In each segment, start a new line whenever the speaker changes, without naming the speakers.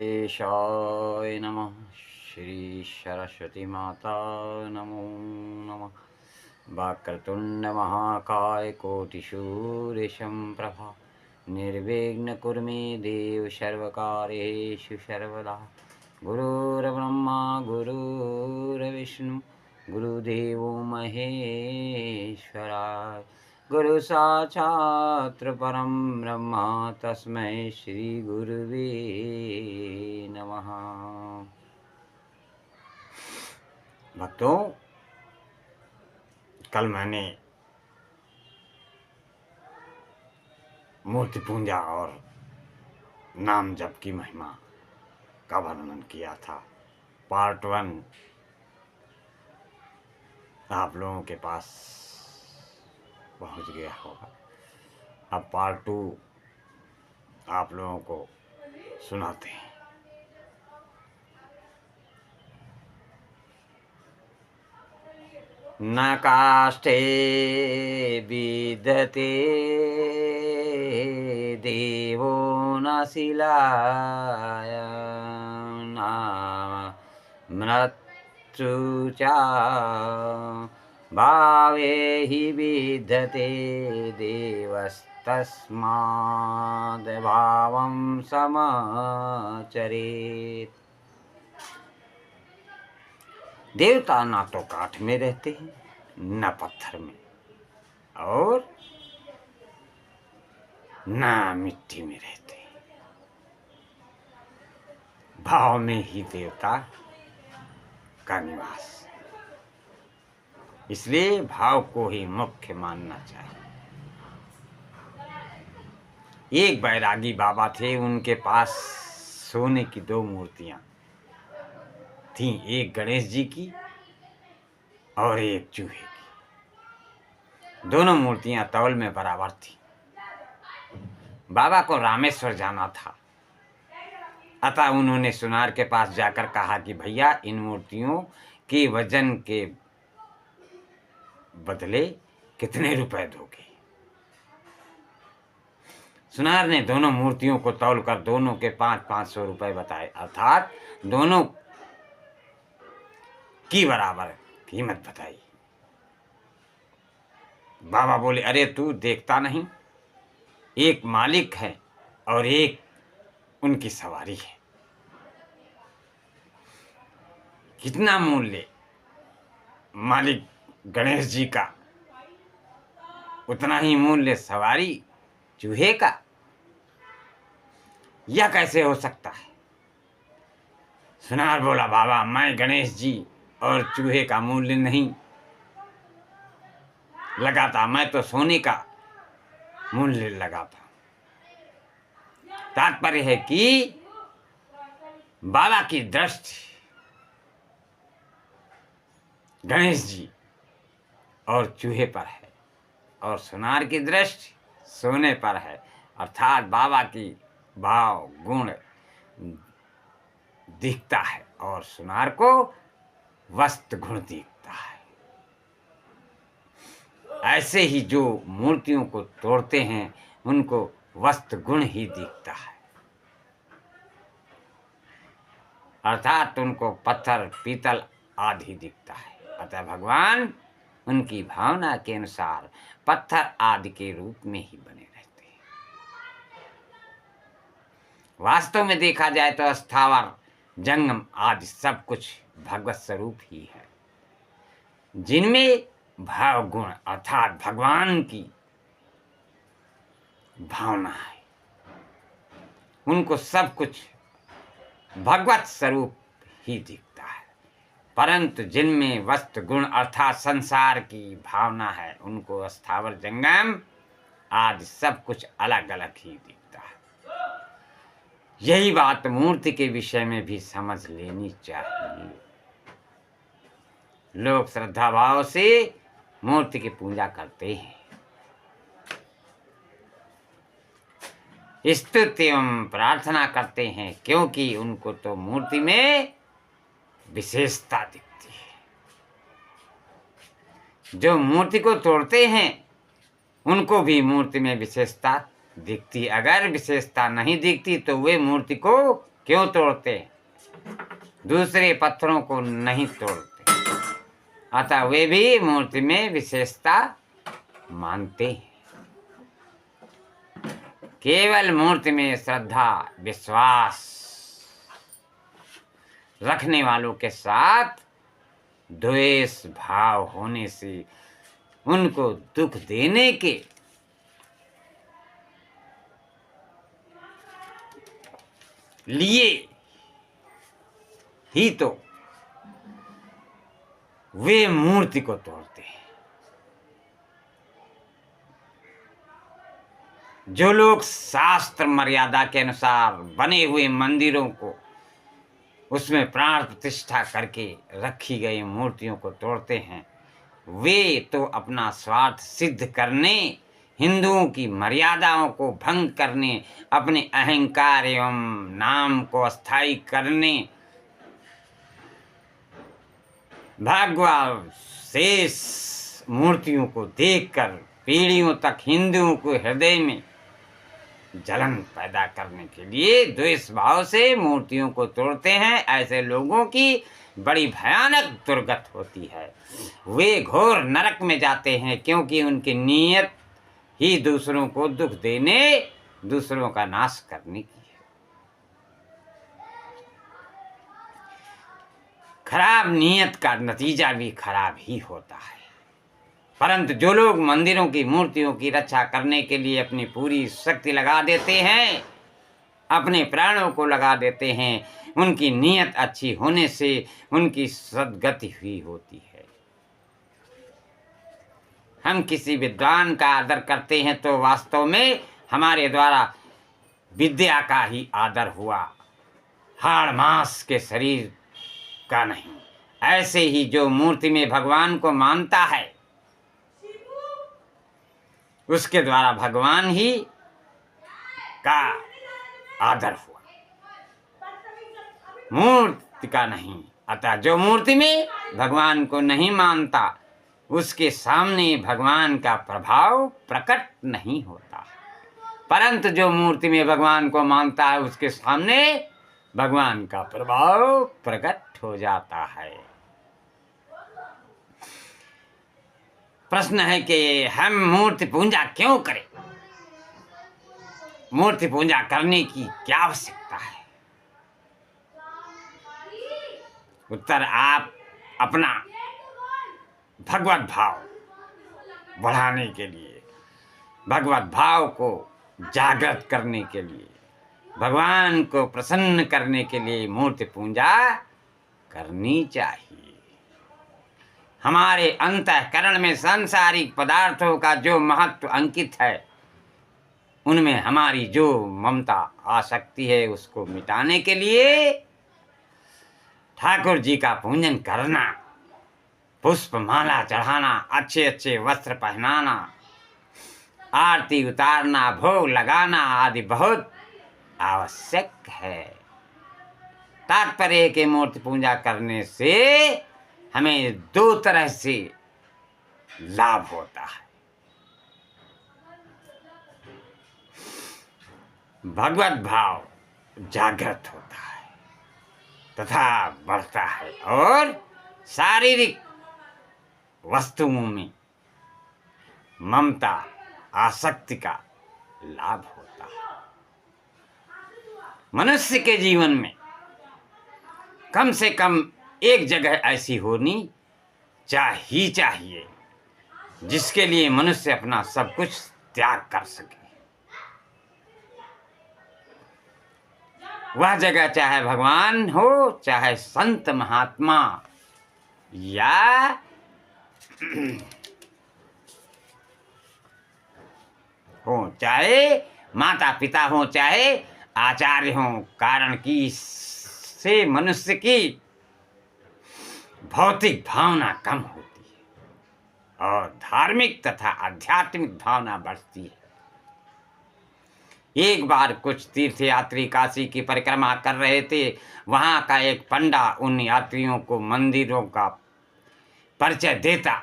गणेशाय नमः। श्री सरस्वती माता नमो नमः। वक्रतुंड महाकाय कोटिसूर्यं प्रभा निर्विघ्न कुरु मे देव सर्वकार्येषु सर्वदा। गुरुर्ब्रह्मा गुरुर्विष्णु गुरुदेवो महेश्वराय गुरु साक्षात् परम ब्रह्मा तस्मै श्री गुरुवे नमः। भक्तों, कल मैंने मूर्ति पूजा और नाम जप की महिमा का वर्णन किया था। पार्ट 1 आप लोगों के पास पहुंच गया होगा। अब पार्ट 2 आप लोगों को सुनाते हैं। न काष्ठे विद्यते देवो न शिलाय न मृत्युचा भावे हि विद्यते देवस्तस्माद् भावं समाचरेत्। देवता ना तो काठ में रहते हैं न पत्थर में और न मिट्टी में रहते हैं, भाव में ही देवता का निवास। इसलिए भाव को ही मुख्य मानना चाहिए। एक बैरागी बाबा थे, उनके पास सोने की 2 मूर्तियां थी, एक गणेश जी की और एक चूहे की। दोनों मूर्तियां तौल में बराबर थी। बाबा को रामेश्वर जाना था, अतः उन्होंने सुनार के पास जाकर कहा कि भैया, इन मूर्तियों के वजन के बदले कितने रुपए दोगे? सुनार ने दोनों मूर्तियों को तौल कर दोनों के 500-500 रुपए बताए, अर्थात दोनों की बराबर कीमत बताई। बाबा बोले, अरे तू देखता नहीं, एक मालिक है और एक उनकी सवारी है। कितना मूल्य मालिक गणेश जी का, उतना ही मूल्य सवारी चूहे का। यह कैसे हो सकता है? सुनार बोला, बाबा, मैं गणेश जी और चूहे का मूल्य नहीं लगाता, मैं तो सोने का मूल्य लगाता। तात्पर्य है कि बाबा की दृष्टि गणेश जी और चूहे पर है और सुनार की दृष्टि सोने पर है, अर्थात बाबा की भाव गुण दिखता है और सुनार को वस्तु गुण दिखता है। ऐसे ही जो मूर्तियों को तोड़ते हैं उनको वस्तु गुण ही दिखता है, अर्थात उनको पत्थर पीतल आदि दिखता है। अतः भगवान उनकी भावना के अनुसार पत्थर आदि के रूप में ही बने रहते हैं। वास्तव में देखा जाए तो स्थावर जंगम आदि सब कुछ भगवत स्वरूप ही है, जिनमें भाव गुण अर्थात भगवान की भावना है। उनको सब कुछ भगवत स्वरूप ही दिखता है, परंतु जिनमें वस्तु गुण अर्थात संसार की भावना है, उनको स्थावर जंगम आदि सब कुछ अलग अलग ही दिखता है। यही बात मूर्ति के विषय में भी समझ लेनी चाहिए। लोग श्रद्धा भाव से मूर्ति की पूजा करते हैं, स्तुति एवं प्रार्थना करते हैं, क्योंकि उनको तो मूर्ति में विशेषता दिखती है। जो मूर्ति को तोड़ते हैं उनको भी मूर्ति में विशेषता दिखती। अगर विशेषता नहीं दिखती तो वे मूर्ति को क्यों तोड़ते हैं? दूसरे पत्थरों को नहीं तोड़ते। अतः वे भी मूर्ति में विशेषता मानते हैं। केवल मूर्ति में श्रद्धा विश्वास रखने वालों के साथ द्वेष भाव होने से उनको दुख देने के लिए ही तो वे मूर्ति को तोड़ते हैं। जो लोग शास्त्र मर्यादा के अनुसार बने हुए मंदिरों को उसमें प्राण प्रतिष्ठा करके रखी गई मूर्तियों को तोड़ते हैं, वे तो अपना स्वार्थ सिद्ध करने, हिंदुओं की मर्यादाओं को भंग करने, अपने अहंकार एवं नाम को अस्थायी करने, भगवान शेष मूर्तियों को देखकर पीढ़ियों तक हिंदुओं को हृदय में जलन पैदा करने के लिए द्वेष भाव से मूर्तियों को तोड़ते हैं। ऐसे लोगों की बड़ी भयानक दुर्गत होती है। वे घोर नरक में जाते हैं, क्योंकि उनकी नीयत ही दूसरों को दुख देने, दूसरों का नाश करने की है। खराब नीयत का नतीजा भी खराब ही होता है। परंतु जो लोग मंदिरों की मूर्तियों की रक्षा करने के लिए अपनी पूरी शक्ति लगा देते हैं, अपने प्राणों को लगा देते हैं, उनकी नीयत अच्छी होने से उनकी सद्गति हुई होती है। हम किसी विद्वान का आदर करते हैं तो वास्तव में हमारे द्वारा विद्या का ही आदर हुआ, हाड़ मांस के शरीर का नहीं। ऐसे ही जो मूर्ति में भगवान को मानता है, उसके द्वारा भगवान ही का आदर हुआ, मूर्ति का नहीं। अतः जो मूर्ति में भगवान को नहीं मानता, उसके सामने भगवान का प्रभाव प्रकट नहीं होता। परंतु जो मूर्ति में भगवान को मानता है, उसके सामने भगवान का प्रभाव प्रकट हो जाता है। प्रश्न है कि हम मूर्ति पूजा क्यों करें? मूर्ति पूजा करने की क्या आवश्यकता है? उत्तर, आप अपना भगवत भाव बढ़ाने के लिए, भगवत भाव को जागृत करने के लिए, भगवान को प्रसन्न करने के लिए मूर्ति पूजा करनी चाहिए। हमारे अंतःकरण में सांसारिक पदार्थों का जो महत्व अंकित है, उनमें हमारी जो ममता आसक्ति है, उसको मिटाने के लिए ठाकुर जी का पूजन करना, पुष्प माला चढ़ाना, अच्छे अच्छे वस्त्र पहनाना, आरती उतारना, भोग लगाना आदि बहुत आवश्यक है। तात्पर्य के मूर्ति पूजा करने से हमें दो तरह से लाभ होता है। भगवत भाव जागृत होता है तथा बढ़ता है, और शारीरिक वस्तुओं में ममता आसक्ति का लाभ होता है। मनुष्य के जीवन में कम से कम एक जगह ऐसी होनी चाहिए जिसके लिए मनुष्य अपना सब कुछ त्याग कर सके। वह जगह चाहे भगवान हो, चाहे संत महात्मा, या हो, चाहे माता पिता हो, चाहे आचार्य हो। कारण कि इससे मनुष्य की भौतिक भावना कम होती है और धार्मिक तथा आध्यात्मिक भावना बढ़ती है। एक बार कुछ तीर्थयात्री काशी की परिक्रमा कर रहे थे। वहां का एक पंडा उन यात्रियों को मंदिरों का परिचय देता,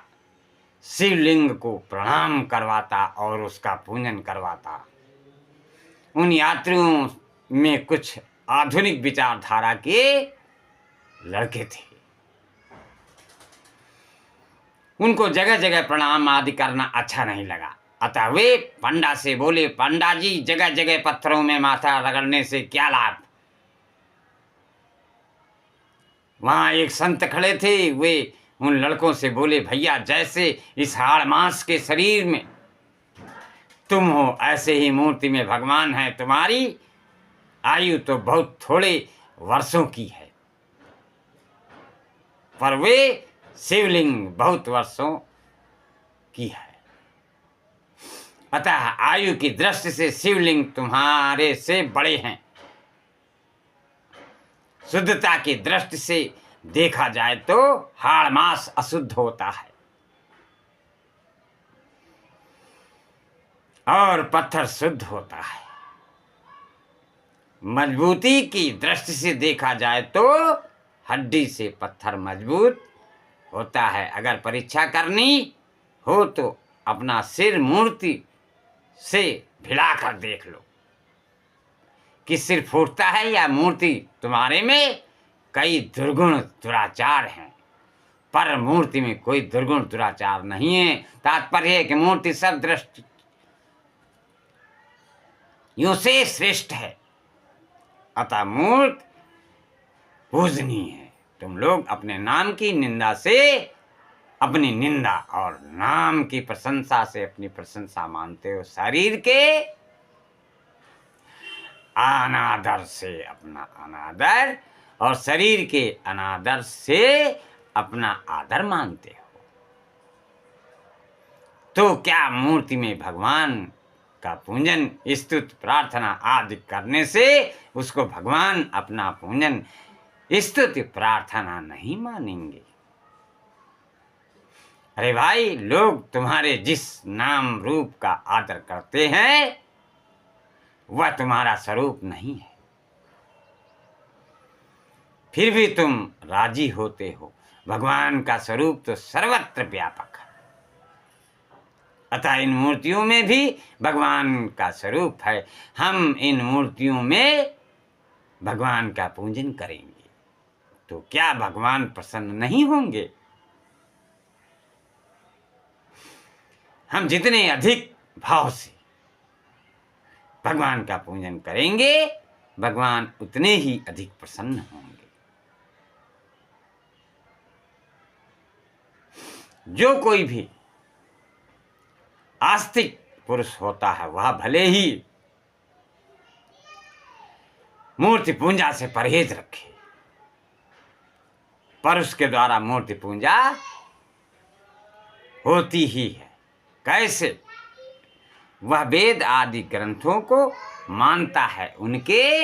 शिवलिंग को प्रणाम करवाता और उसका पूजन करवाता। उन यात्रियों में कुछ आधुनिक विचारधारा के लड़के थे। उनको जगह जगह प्रणाम आदि करना अच्छा नहीं लगा, अतः वे पंडा से बोले, पंडा जी, जगह जगह पत्थरों में माथा रगड़ने से क्या लाभ। वहां एक संत खड़े थे, वे उन लड़कों से बोले, भैया, जैसे इस हाड़ मांस के शरीर में तुम हो, ऐसे ही मूर्ति में भगवान है। तुम्हारी आयु तो बहुत थोड़े वर्षों की है, पर वे शिवलिंग बहुत वर्षों की है। अतः आयु की दृष्टि से शिवलिंग तुम्हारे से बड़े हैं। शुद्धता की दृष्टि से देखा जाए तो हाड़ मांस अशुद्ध होता है और पत्थर शुद्ध होता है। मजबूती की दृष्टि से देखा जाए तो हड्डी से पत्थर मजबूत होता है। अगर परीक्षा करनी हो तो अपना सिर मूर्ति से भिड़ाकर देख लो कि सिर फूटता है या मूर्ति तुम्हारे में कई दुर्गुण दुराचार हैं, पर मूर्ति में कोई दुर्गुण दुराचार नहीं है। तात्पर्य है कि मूर्ति सब दृष्टियों से श्रेष्ठ है, अतः मूर्ति पूजनीय है। तुम लोग अपने नाम की निंदा से अपनी निंदा और नाम की प्रशंसा से अपनी प्रशंसा मानते हो। शरीर के अनादर से अपना अनादर और शरीर के अनादर से अपना आदर मानते हो। तो क्या मूर्ति में भगवान का पूजन, स्तुति, प्रार्थना आदि करने से उसको भगवान अपना पूजन, स्तुति, प्रार्थना नहीं मानेंगे? अरे भाई, लोग तुम्हारे जिस नाम रूप का आदर करते हैं वह तुम्हारा स्वरूप नहीं है, फिर भी तुम राजी होते हो। भगवान का स्वरूप तो सर्वत्र व्यापक है, अतः इन मूर्तियों में भी भगवान का स्वरूप है। हम इन मूर्तियों में भगवान का पूजन करेंगे तो क्या भगवान प्रसन्न नहीं होंगे? हम जितने अधिक भाव से भगवान का पूजन करेंगे, भगवान उतने ही अधिक प्रसन्न होंगे। जो कोई भी आस्तिक पुरुष होता है वह भले ही मूर्ति पूजा से परहेज रखे, पर उसके द्वारा मूर्ति पूजा होती ही है। कैसे? वह वेद आदि ग्रंथों को मानता है, उनके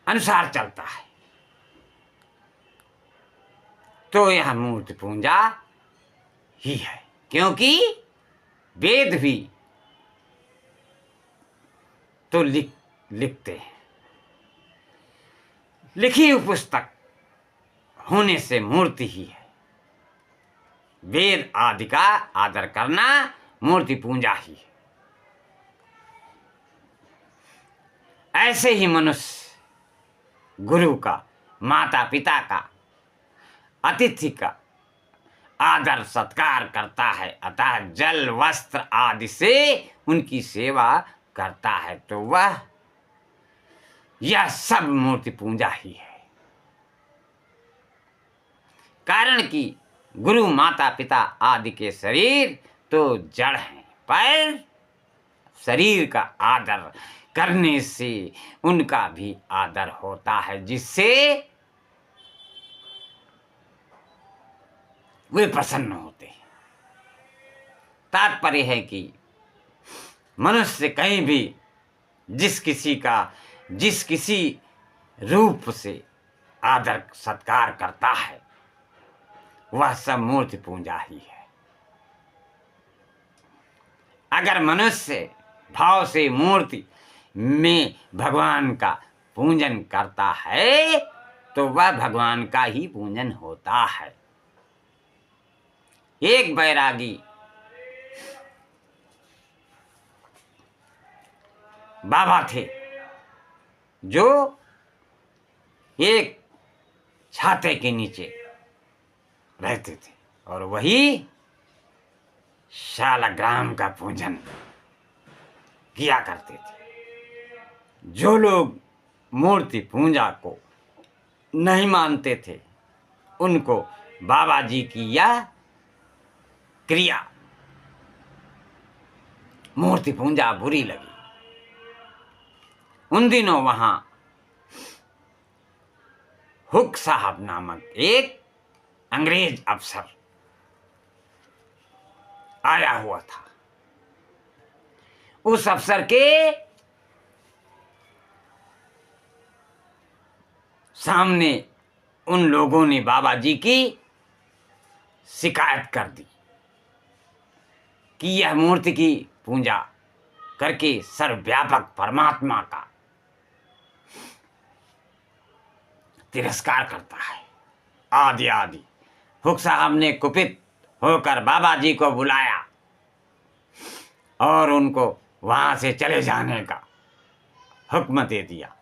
अनुसार चलता है, तो यह मूर्ति पूजा ही है। क्योंकि वेद भी तो लिखते हैं, लिखी हुई पुस्तक होने से मूर्ति ही है। वेद आदि का आदर करना मूर्ति पूजा ही है। ऐसे ही मनुष्य गुरु का, माता पिता का, अतिथि का आदर सत्कार करता है, अतः जल वस्त्र आदि से उनकी सेवा करता है, तो वह यह सब मूर्ति पूजा ही है। कारण कि गुरु, माता पिता आदि के शरीर तो जड़ हैं, पर शरीर का आदर करने से उनका भी आदर होता है, जिससे वे प्रसन्न होते हैं। तात्पर्य है कि मनुष्य कहीं भी जिस किसी रूप से आदर सत्कार करता है वह सब मूर्ति पूजा ही है। अगर मनुष्य भाव से मूर्ति में भगवान का पूजन करता है तो वह भगवान का ही पूजन होता है। एक बैरागी बाबा थे जो एक छाते के नीचे रहते थे और वही शालग्राम का पूजन किया करते थे। जो लोग मूर्ति पूजा को नहीं मानते थे उनको बाबा जी की यह क्रिया मूर्ति पूजा बुरी लगी। उन दिनों वहां हुक साहब नामक एक अंग्रेज अफसर आया हुआ था। उस अफसर के सामने उन लोगों ने बाबा जी की शिकायत कर दी कि यह मूर्ति की पूजा करके सर्वव्यापक परमात्मा का तिरस्कार करता है आदि आदि। हुक साहब ने कुपित होकर बाबा जी को बुलाया और उनको वहां से चले जाने का हुक्म दे दिया।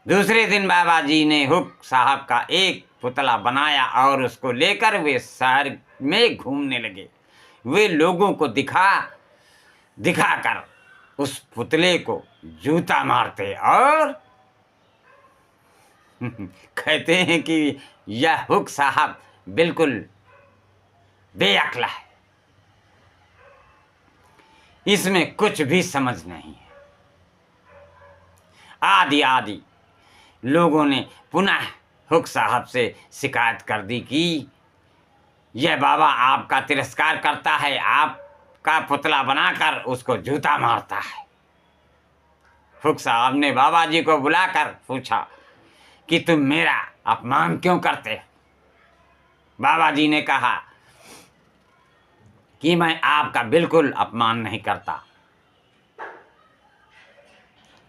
दूसरे दिन बाबा जी ने हुक साहब का एक पुतला बनाया और उसको लेकर वे शहर में घूमने लगे। वे लोगों को दिखाकर उस पुतले को जूता मारते और कहते हैं कि यह हुक साहब बिल्कुल बेअक्ल है, इसमें कुछ भी समझ नहीं है आदि आदि। लोगों ने पुनः हुक साहब से शिकायत कर दी कि यह बाबा आपका तिरस्कार करता है, आपका पुतला बनाकर उसको जूता मारता है। हुक साहब ने बाबा जी को बुलाकर पूछा कि तुम मेरा अपमान क्यों करते हो? बाबा जी ने कहा कि मैं आपका बिल्कुल अपमान नहीं करता,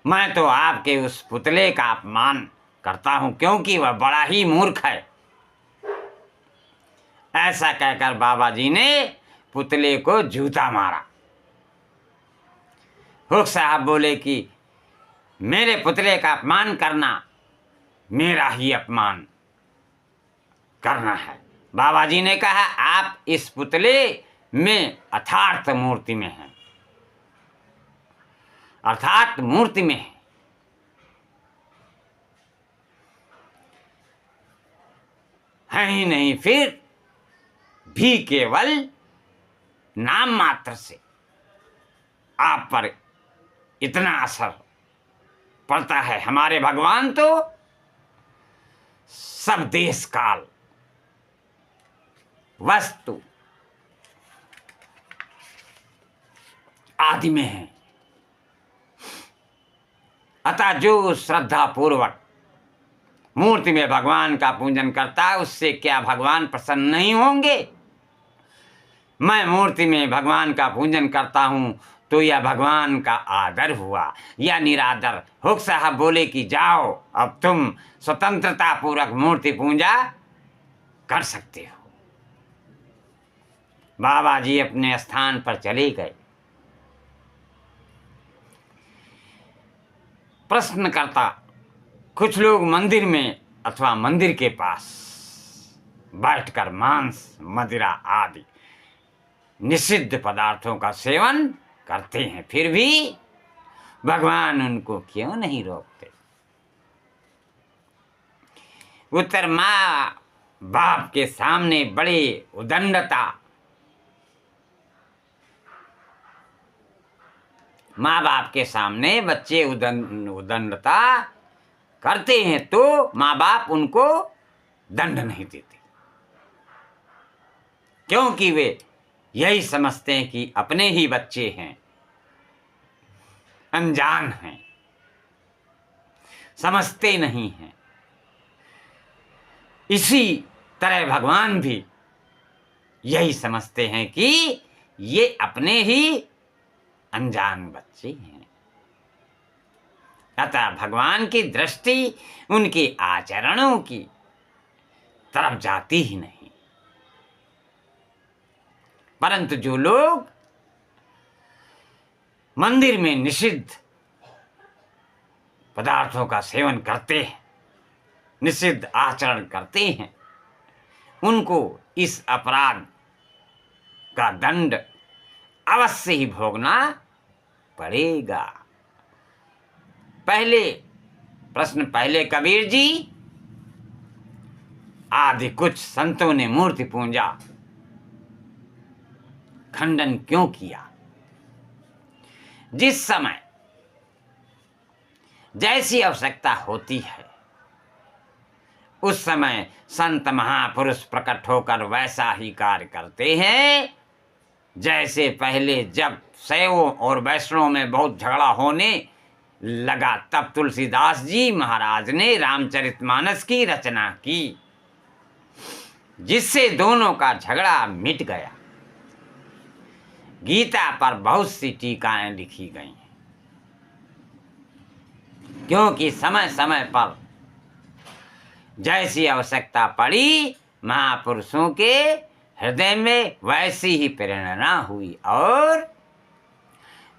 मैं तो आपके उस पुतले का अपमान करता हूं क्योंकि वह बड़ा ही मूर्ख है। ऐसा कहकर बाबा जी ने पुतले को जूता मारा। हुक साहब बोले कि मेरे पुतले का अपमान करना मेरा ही अपमान करना है। बाबा जी ने कहा आप इस पुतले में अर्थात मूर्ति में हैं, अर्थात मूर्ति में है ही नहीं, फिर भी केवल नाम मात्र से आप पर इतना असर पड़ता है। हमारे भगवान तो सब देश काल वस्तु आदि में है। अतः जो श्रद्धा पूर्वक मूर्ति में भगवान का पूजन करता है उससे क्या भगवान प्रसन्न नहीं होंगे? मैं मूर्ति में भगवान का पूजन करता हूं तो यह भगवान का आदर हुआ या निरादर? हुक साहब बोले कि जाओ अब तुम स्वतंत्रता पूर्वक मूर्ति पूजा कर सकते हो। बाबा जी अपने स्थान पर चले गए। प्रश्न करता कुछ लोग मंदिर में अथवा मंदिर के पास बैठकर मांस, मदिरा आदि निषिद्ध पदार्थों का सेवन करते हैं, फिर भी भगवान उनको क्यों नहीं रोकते? उत्तर माँ बाप के सामने बड़े उदंडता, माँ बाप के सामने बच्चे उदंडता करते हैं तो माँ बाप उनको दंड नहीं देते, क्योंकि वे यही समझते हैं कि अपने ही बच्चे हैं, अनजान हैं, समझते नहीं हैं। इसी तरह भगवान भी यही समझते हैं कि ये अपने ही अनजान बच्चे हैं। अतः भगवान की दृष्टि उनके आचरणों की तरफ जाती ही नहीं। परंतु जो लोग मंदिर में निषिद्ध पदार्थों का सेवन करते हैं, निषिद्ध आचरण करते हैं, उनको इस अपराध का दंड अवश्य ही भोगना पड़ेगा। पहले कबीर जी आदि कुछ संतों ने मूर्ति पूजा खंडन क्यों किया? जिस समय जैसी आवश्यकता होती है उस समय संत महापुरुष प्रकट होकर वैसा ही कार्य करते हैं। जैसे पहले जब शैवों और वैष्णवों में बहुत झगड़ा होने लगा तब तुलसीदास जी महाराज ने रामचरितमानस की रचना की, जिससे दोनों का झगड़ा मिट गया। गीता पर बहुत सी टीकाएं लिखी गई हैं, क्योंकि समय समय पर जैसी आवश्यकता पड़ी महापुरुषों के हृदय में वैसी ही प्रेरणा हुई और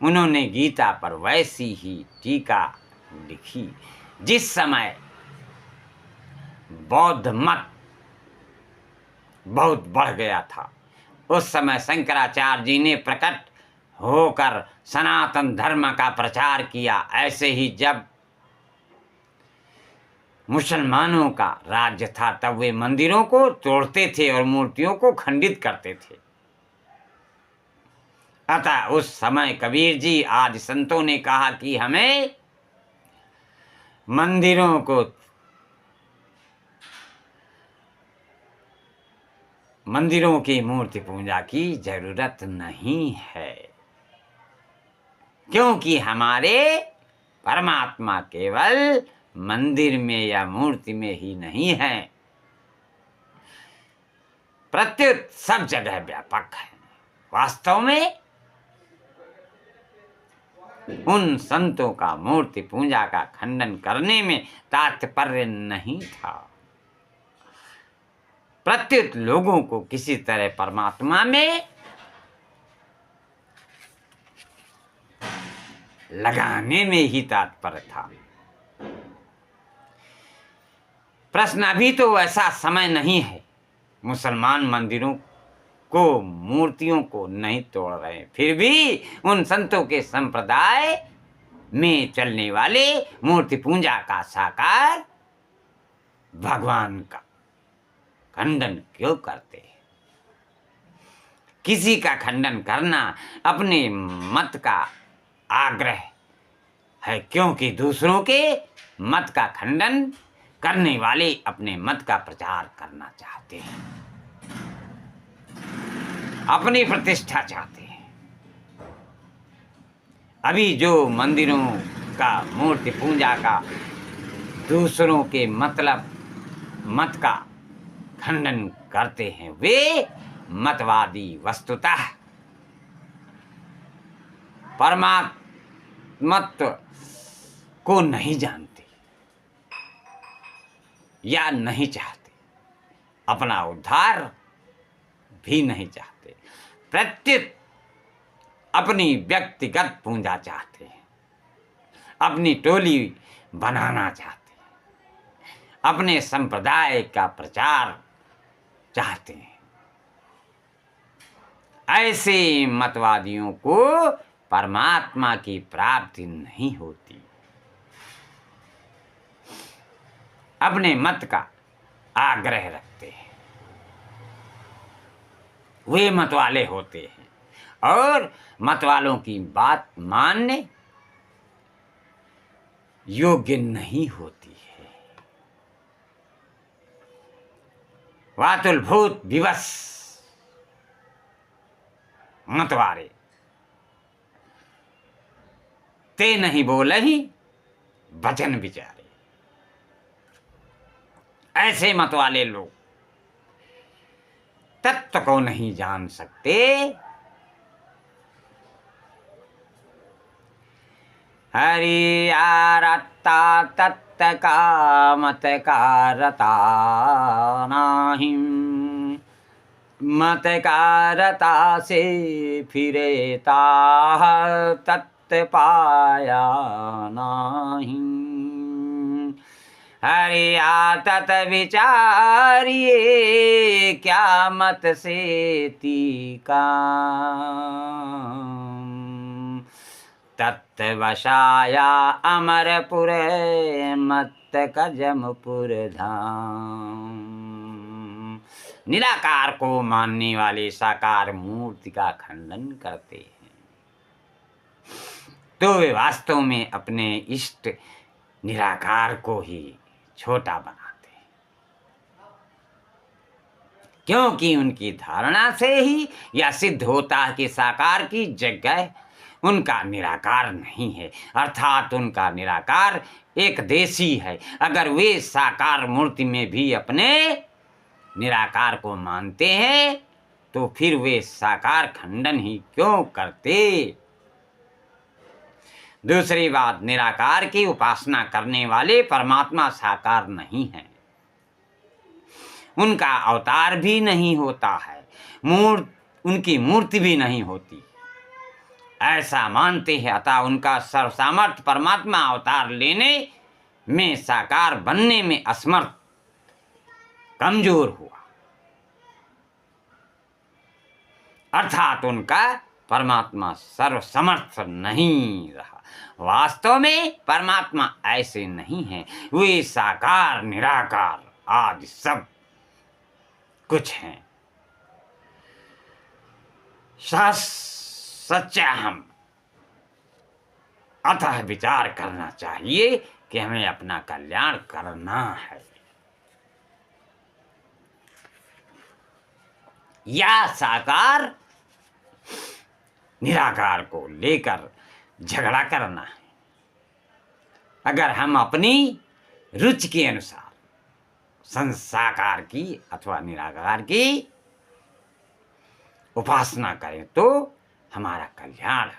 उन्होंने गीता पर वैसी ही टीका लिखी। जिस समय बौद्ध मत बहुत बढ़ गया था उस समय शंकराचार्य जी ने प्रकट होकर सनातन धर्म का प्रचार किया। ऐसे ही जब मुसलमानों का राज्य था तब वे मंदिरों को तोड़ते थे और मूर्तियों को खंडित करते थे। अतः उस समय कबीर जी आदि संतों ने कहा कि हमें मंदिरों की मूर्ति पूजा की जरूरत नहीं है, क्योंकि हमारे परमात्मा केवल मंदिर में या मूर्ति में ही नहीं है, प्रत्युत सब जगह व्यापक है। वास्तव में उन संतों का मूर्ति पूजा का खंडन करने में तात्पर्य नहीं था, प्रत्युत लोगों को किसी तरह परमात्मा में लगाने में ही तात्पर्य था। प्रश्न अभी तो ऐसा समय नहीं है, मुसलमान मंदिरों को मूर्तियों को नहीं तोड़ रहे, फिर भी उन संतों के संप्रदाय में चलने वाले मूर्ति पूजा का साकार भगवान का खंडन क्यों करते हैं? किसी का खंडन करना अपने मत का आग्रह है, क्योंकि दूसरों के मत का खंडन करने वाले अपने मत का प्रचार करना चाहते हैं, अपनी प्रतिष्ठा चाहते हैं। अभी जो मंदिरों का मूर्ति पूजा का दूसरों के मत का खंडन करते हैं वे मतवादी वस्तुतः परमात्मत्व को नहीं जानते या नहीं चाहते, अपना उद्धार भी नहीं चाहते, प्रत्युत अपनी व्यक्तिगत पूजा चाहते हैं, अपनी टोली बनाना चाहते हैं, अपने संप्रदाय का प्रचार चाहते हैं। ऐसे मतवादियों को परमात्मा की प्राप्ति नहीं होती, अपने मत का आग्रह रखते हैं, वे मतवाले होते हैं और मतवालों की बात मानने योग्य नहीं होती है। वातुलभूत विवश मतवारे ते नहीं बोले ही भजन विचारे। ऐसे मतवाले लोग तत्व को नहीं जान सकते। हरियारत्ता तत्व का मत कारता नाहिं, मत कारता से फिरेता तत्व पाया नाही। हरि आतत विचारिए क्या मत से टीका। तत्वशाया अमरपुर मत कजमपुर धाम। निराकार को मानने वाले साकार मूर्ति का खंडन करते हैं तो वे वास्तव में अपने इष्ट निराकार को ही छोटा बनाते हैं, क्योंकि उनकी धारणा से ही यह सिद्ध होता है कि साकार की जगह उनका निराकार नहीं है, अर्थात उनका निराकार एक देशी है। अगर वे साकार मूर्ति में भी अपने निराकार को मानते हैं तो फिर वे साकार खंडन ही क्यों करते। दूसरी बात, निराकार की उपासना करने वाले परमात्मा साकार नहीं है, उनका अवतार भी नहीं होता है, उनकी मूर्ति भी नहीं होती, ऐसा मानते हैं। अतः उनका सर्वसामर्थ्य परमात्मा अवतार लेने में, साकार बनने में असमर्थ, कमजोर हुआ, अर्थात उनका परमात्मा सर्वसमर्थ नहीं रहा। वास्तव में परमात्मा ऐसे नहीं है, वे साकार निराकार आदि सब कुछ हैं। सच्चा हम अतः विचार करना चाहिए कि हमें अपना कल्याण करना है। या साकार निराकार को लेकर झगड़ा करना है। अगर हम अपनी रुचि के अनुसार संसाकार की अथवा निराकार की उपासना करें तो हमारा कल्याण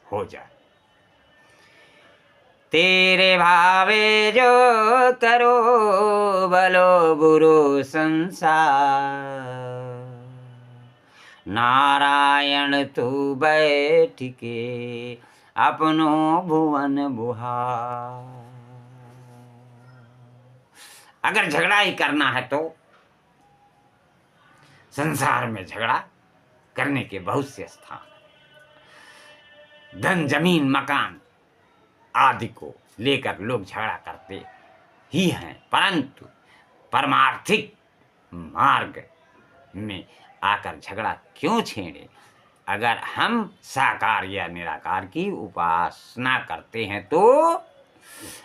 हो जाए। तेरे भावे जो करो भलो बुरो संसार, नारायण तू बैठ के अपनो भुवन बुहार। अगर झगड़ा ही करना है तो संसार में झगड़ा करने के बहुत से स्थान, धन जमीन मकान आदि को लेकर लोग झगड़ा करते ही हैं, परंतु परमार्थिक मार्ग में आकर झगड़ा क्यों छेड़े। अगर हम साकार या निराकार की उपासना करते हैं तो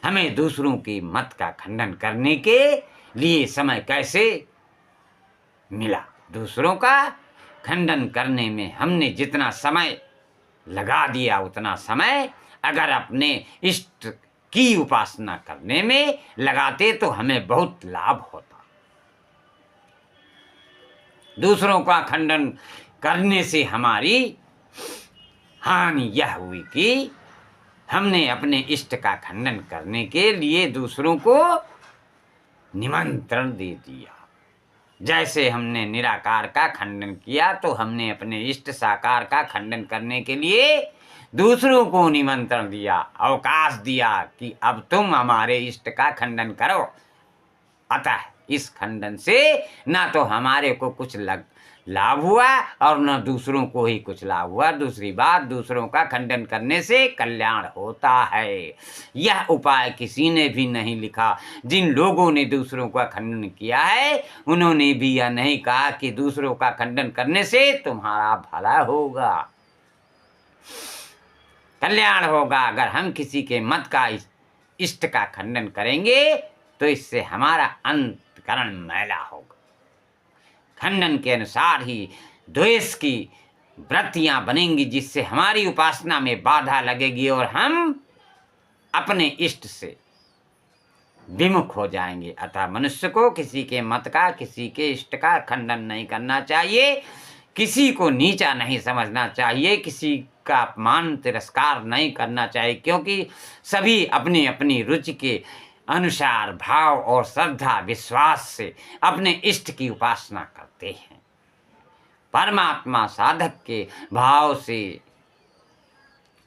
हमें दूसरों की मत का खंडन करने के लिए समय कैसे मिला। दूसरों का खंडन करने में हमने जितना समय लगा दिया उतना समय अगर अपने इष्ट की उपासना करने में लगाते तो हमें बहुत लाभ होता। दूसरों का खंडन करने से हमारी हानि यह हुई कि हमने अपने इष्ट का खंडन करने के लिए दूसरों को निमंत्रण दे दिया। जैसे हमने निराकार का खंडन किया तो हमने अपने इष्ट साकार का खंडन करने के लिए दूसरों को निमंत्रण दिया, अवकाश दिया कि अब तुम हमारे इष्ट का खंडन करो। अतः इस खंडन से ना तो हमारे को कुछ लाभ हुआ और न दूसरों को ही कुछ लाभ हुआ। दूसरी बात, दूसरों का खंडन करने से कल्याण होता है, यह उपाय किसी ने भी नहीं लिखा। जिन लोगों ने दूसरों का खंडन किया है उन्होंने भी यह नहीं कहा कि दूसरों का खंडन करने से तुम्हारा भला होगा, कल्याण होगा। अगर हम किसी के मत का इष्ट का खंडन करेंगे तो इससे हमारा अंतकरण मैला होगा। खंडन के अनुसार ही द्वेष की वृत्तियां बनेंगी जिससे हमारी उपासना में बाधा लगेगी और हम अपने इष्ट से विमुख हो जाएंगे। अतः मनुष्य को किसी के मत का, किसी के इष्ट का खंडन नहीं करना चाहिए, किसी को नीचा नहीं समझना चाहिए, किसी का अपमान तिरस्कार नहीं करना चाहिए, क्योंकि सभी अपनी अपनी रुचि के अनुसार भाव और श्रद्धा विश्वास से अपने इष्ट की उपासना करते हैं। परमात्मा साधक के भाव से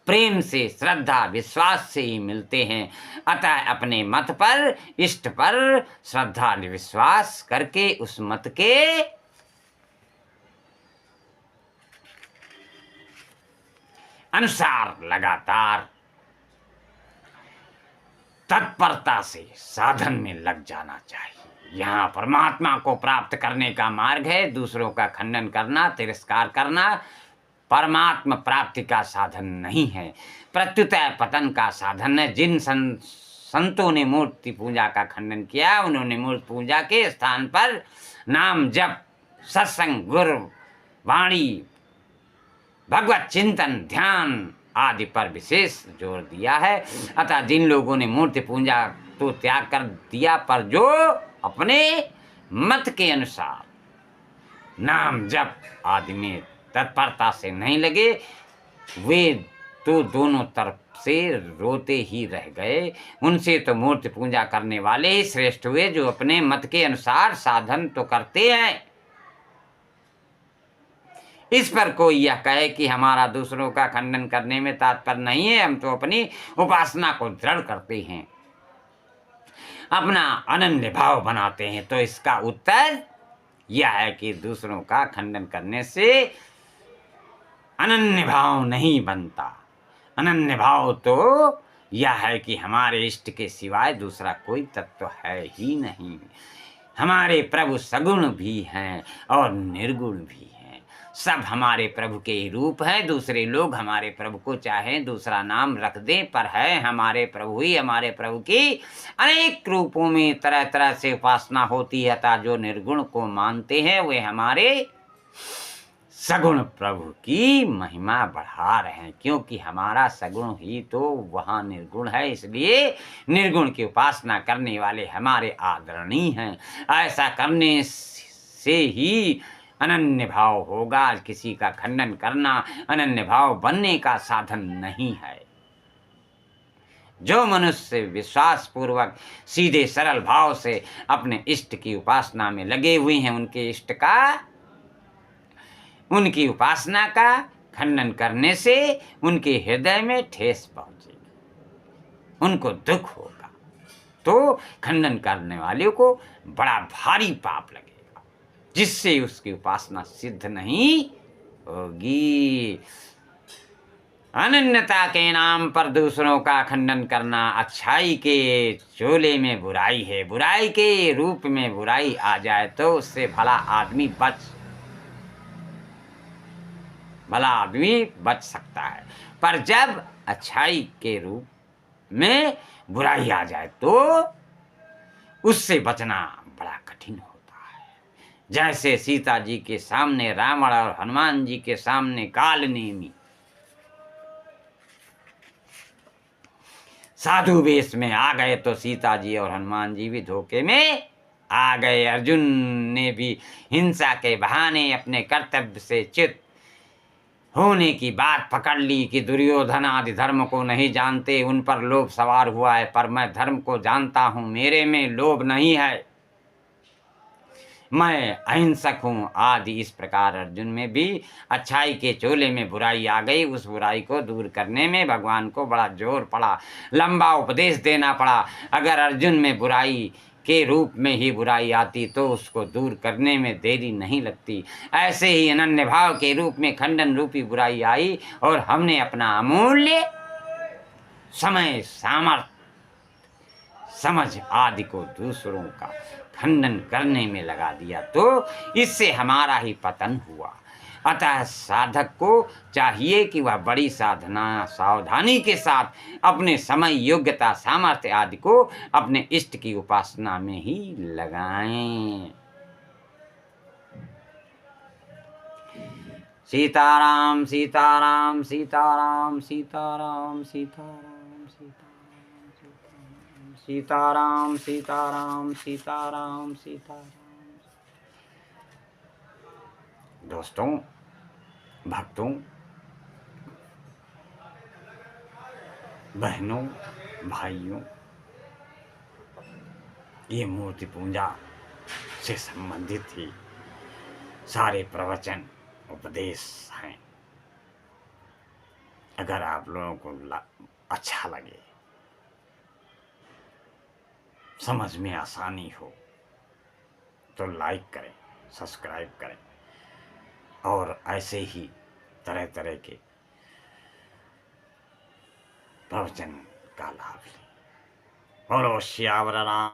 प्रेम से, श्रद्धा विश्वास से ही मिलते हैं। अतः अपने मत पर, इष्ट पर श्रद्धा विश्वास करके उस मत के अनुसार लगातार तत्परता से साधन में लग जाना चाहिए। यहाँ परमात्मा को प्राप्त करने का मार्ग है। दूसरों का खंडन करना, तिरस्कार करना परमात्मा प्राप्ति का साधन नहीं है, प्रत्युतः पतन का साधन है। जिन संतों ने मूर्ति पूजा का खंडन किया, उन्होंने मूर्ति पूजा के स्थान पर नाम जप, सत्संग, गुरु वाणी, भगवत चिंतन, ध्यान आदि पर विशेष जोर दिया है। अतः जिन लोगों ने मूर्ति पूजा तो त्याग कर दिया, पर जो अपने मत के अनुसार नाम जप आदि में तत्परता से नहीं लगे, वे तो दोनों तरफ से रोते ही रह गए। उनसे तो मूर्ति पूजा करने वाले ही श्रेष्ठ हुए, जो अपने मत के अनुसार साधन तो करते हैं। इस पर कोई यह कहे कि हमारा दूसरों का खंडन करने में तात्पर्य नहीं है, हम तो अपनी उपासना को दृढ़ करते हैं, अपना अनन्य भाव बनाते हैं, तो इसका उत्तर यह है कि दूसरों का खंडन करने से अनन्य भाव नहीं बनता। अनन्य भाव तो यह है कि हमारे इष्ट के सिवाय दूसरा कोई तत्व है ही नहीं। हमारे प्रभु सगुण भी हैं और निर्गुण भी हैं। सब हमारे प्रभु के ही रूप हैं। दूसरे लोग हमारे प्रभु को चाहे दूसरा नाम रख दें, पर है हमारे प्रभु ही। हमारे प्रभु की अनेक रूपों में तरह तरह से उपासना होती है। अतः जो निर्गुण को मानते हैं वे हमारे सगुण प्रभु की महिमा बढ़ा रहे हैं, क्योंकि हमारा सगुण ही तो वहाँ निर्गुण है। इसलिए निर्गुण की उपासना करने वाले हमारे आदरणीय हैं। ऐसा करने से ही अनन्य भाव होगा। किसी का खंडन करना अनन्य भाव बनने का साधन नहीं है। जो मनुष्य विश्वास पूर्वक सीधे सरल भाव से अपने इष्ट की उपासना में लगे हुए हैं, उनके इष्ट का, उनकी उपासना का खंडन करने से उनके हृदय में ठेस पहुंचेगी, उनको दुख होगा। तो खंडन करने वाले को बड़ा भारी पाप लगेगा, जिससे उसकी उपासना सिद्ध नहीं होगी। अनन्यता के नाम पर दूसरों का खंडन करना अच्छाई के चोले में बुराई है। बुराई के रूप में बुराई आ जाए तो उससे भला आदमी बच सकता है, पर जब अच्छाई के रूप में बुराई आ जाए तो उससे बचना बड़ा कठिन होता है। जैसे सीता जी के सामने रावण और हनुमान जी के सामने कालनेमी साधु वेश में आ गए, तो सीता जी और हनुमान जी भी धोखे में आ गए। अर्जुन ने भी हिंसा के बहाने अपने कर्तव्य से च्युत होने की बात पकड़ ली कि दुर्योधन आदि धर्म को नहीं जानते, उन पर लोभ सवार हुआ है, पर मैं धर्म को जानता हूँ, मेरे में लोभ नहीं है, मैं अहिंसक हूँ आदि। इस प्रकार अर्जुन में भी अच्छाई के चोले में बुराई आ गई। उस बुराई को दूर करने में भगवान को बड़ा जोर पड़ा, लंबा उपदेश देना पड़ा। अगर अर्जुन में बुराई के रूप में ही बुराई आती तो उसको दूर करने में देरी नहीं लगती। ऐसे ही अनन्य भाव के रूप में खंडन रूपी बुराई आई और हमने अपना अमूल्य समय, सामर्थ्य, समझ आदि को दूसरों का खंडन करने में लगा दिया, तो इससे हमारा ही पतन हुआ। अतः साधक को चाहिए कि वह बड़ी सावधानी के साथ अपने समय, योग्यता, सामर्थ्य आदि को अपने इष्ट की उपासना में ही लगाएं। सीताराम सीताराम सीताराम सीताराम सीताराम सीताराम सीताराम सीताराम सीताराम। दोस्तों, भक्तों, बहनों, भाइयों, ये मूर्ति पूजा से संबंधित ही सारे प्रवचन, उपदेश हैं। अगर आप लोगों को अच्छा लगे, समझ में आसानी हो, तो लाइक करें, सब्सक्राइब करें और ऐसे ही तरह तरह के प्रवचन का लाभ लें। बोलो श्यावर राम।